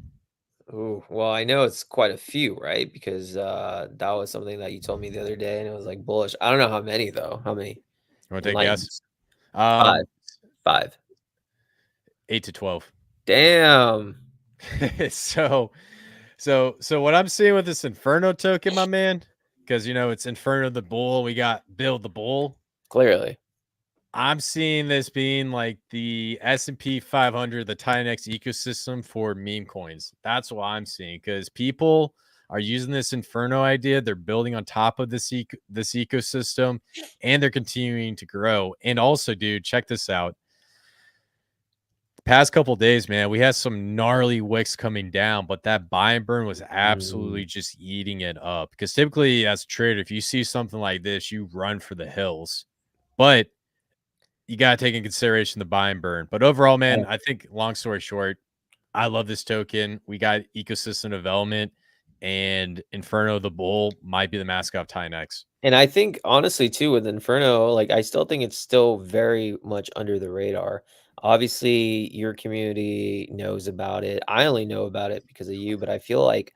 Ooh, well, I know it's quite a few, right? Because that was something that you told me the other day, and it was like bullish. I don't know how many though. How many? You want to take a Enlighten guess? me. 5, 5. 8 to 12. Damn. so so what I'm seeing with this Inferno token, my man, because it's Inferno the Bull, we got Build the Bull. Clearly. I'm seeing this being like the S&P 500, the Titan X ecosystem for meme coins. That's what I'm seeing because people are using this Inferno idea. They're building on top of this ecosystem, and they're continuing to grow. And also, dude, check this out. Past couple days, man, we had some gnarly wicks coming down, but that buy and burn was Mm, absolutely just eating it up. Because typically, as a trader, if you see something like this, you run for the hills. But you got to take in consideration the buy and burn. But overall, yeah. man, I think long story short, I love this token. We got ecosystem development, and Inferno the Bull might be the mascot of Titan X. And I think honestly too with Inferno, like I still think it's still very much under the radar. Obviously, your community knows about it. I only know about it because of you, but I feel like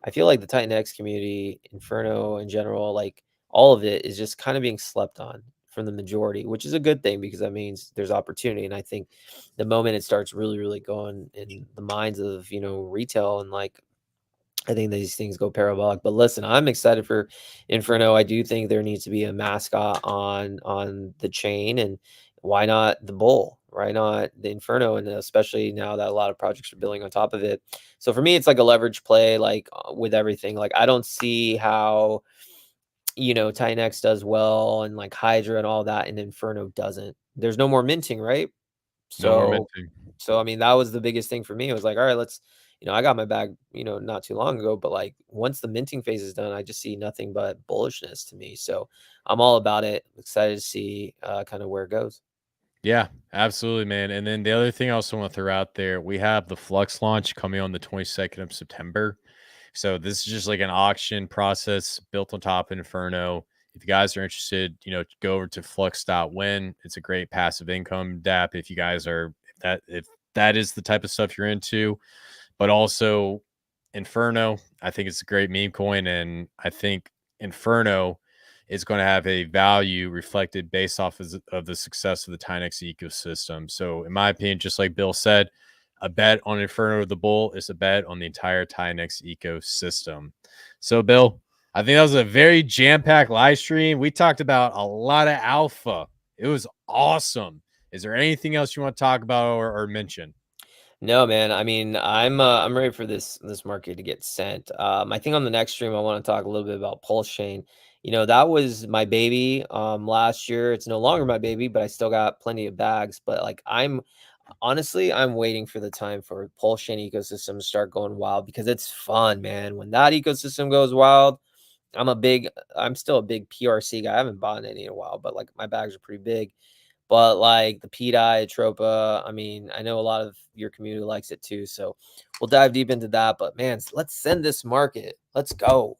the Titan X community, Inferno in general, like all of it is just kind of being slept on from the majority, which is a good thing because that means there's opportunity. And I think the moment it starts really, really going in the minds of, retail and like, I think these things go parabolic. But listen, I'm excited for Inferno. I do think there needs to be a mascot on the chain, and why not the bull? Why not the Inferno? And especially now that a lot of projects are building on top of it. So for me, it's like a leverage play, like with everything. Like I don't see how Titan X does well and like Hydra and all that, and Inferno doesn't. There's no more minting, right? No more So minting. I mean, that was the biggest thing for me. It was like, all right, let's, I got my bag, not too long ago, but like once the minting phase is done, I just see nothing but bullishness to me. So I'm all about it. Excited to see kind of where it goes. Yeah, absolutely, man. And then the other thing I also want to throw out there, we have the Flux launch coming on the 22nd of September. So this is just like an auction process built on top of Inferno. If you guys are interested, go over to flux.win. It's a great passive income DApp if you guys are if that is the type of stuff you're into. But also Inferno, I think it's a great meme coin, and I think Inferno is going to have a value reflected based off of the success of the Tinex ecosystem. So, in my opinion, just like Bill said, a bet on Inferno the Bull is a bet on the entire Tinex ecosystem. So, Bill, I think that was a very jam-packed live stream. We talked about a lot of alpha. It was awesome. Is there anything else you want to talk about or mention? No, man. I mean, I'm ready for this market to get sent. I think on the next stream I want to talk a little bit about Pulse Chain. That was my baby last year. It's no longer my baby, but I still got plenty of bags. But like I'm waiting for the time for Pulse Chain ecosystem to start going wild because it's fun, man. When that ecosystem goes wild, I'm still a big PRC guy. I haven't bought any in a while, but like my bags are pretty big. But like the PDI, Tropa, I mean, I know a lot of your community likes it too. So we'll dive deep into that. But man, let's send this market. Let's go.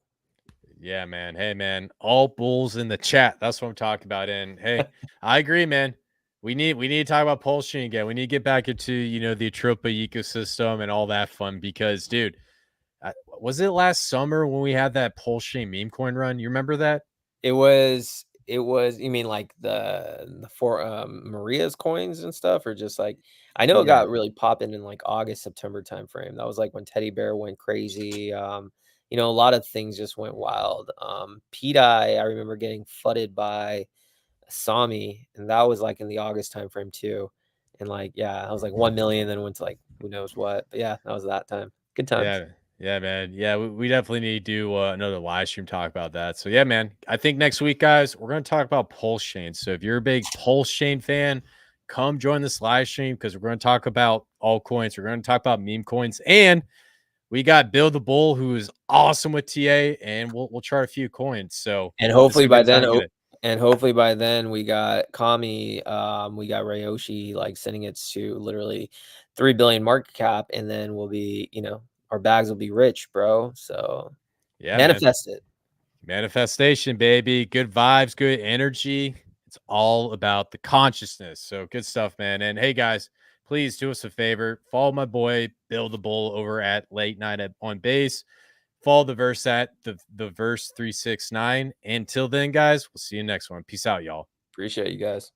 Yeah, man. Hey, man. All bulls in the chat. That's what I'm talking about. And hey, I agree, man. We need to talk about Polstring again. We need to get back into the Atropa ecosystem and all that fun because, dude, was it last summer when we had that Polstring meme coin run? You remember that? It was you mean like the for Maria's coins and stuff, or just like I know it Yeah, got really popping in like August, September timeframe. That was like when Teddy Bear went crazy. A lot of things just went wild. PDI, I remember getting flooded by Sami, and that was like in the August timeframe too. And like, yeah, I was like 1 million, then went to like who knows what. But yeah, that was that time. Good times. yeah, yeah, man. Yeah, we definitely need to do another live stream talk about that. So yeah, man. I think next week, guys, we're gonna talk about Pulse Chain. So if you're a big Pulse Chain fan, come join this live stream because we're gonna talk about altcoins. We're gonna talk about meme coins, and we got Bill the Bull, who is awesome with TA, and we'll chart a few coins. So And this is hopefully a by good then, time to get it. we got Kami, we got Ryoshi like sending it to literally 3 billion market cap, and then we'll be, our bags will be rich, bro. So Yeah, man. manifest it. Manifestation, baby. Good vibes, good energy. It's all about the consciousness. So good stuff, man. And hey, guys, please do us a favor. Follow my boy Bill the Bull over at Late Night on Base. Follow the verse at the verse 369. Until then, guys, we'll see you next one. Peace out, y'all. Appreciate you guys.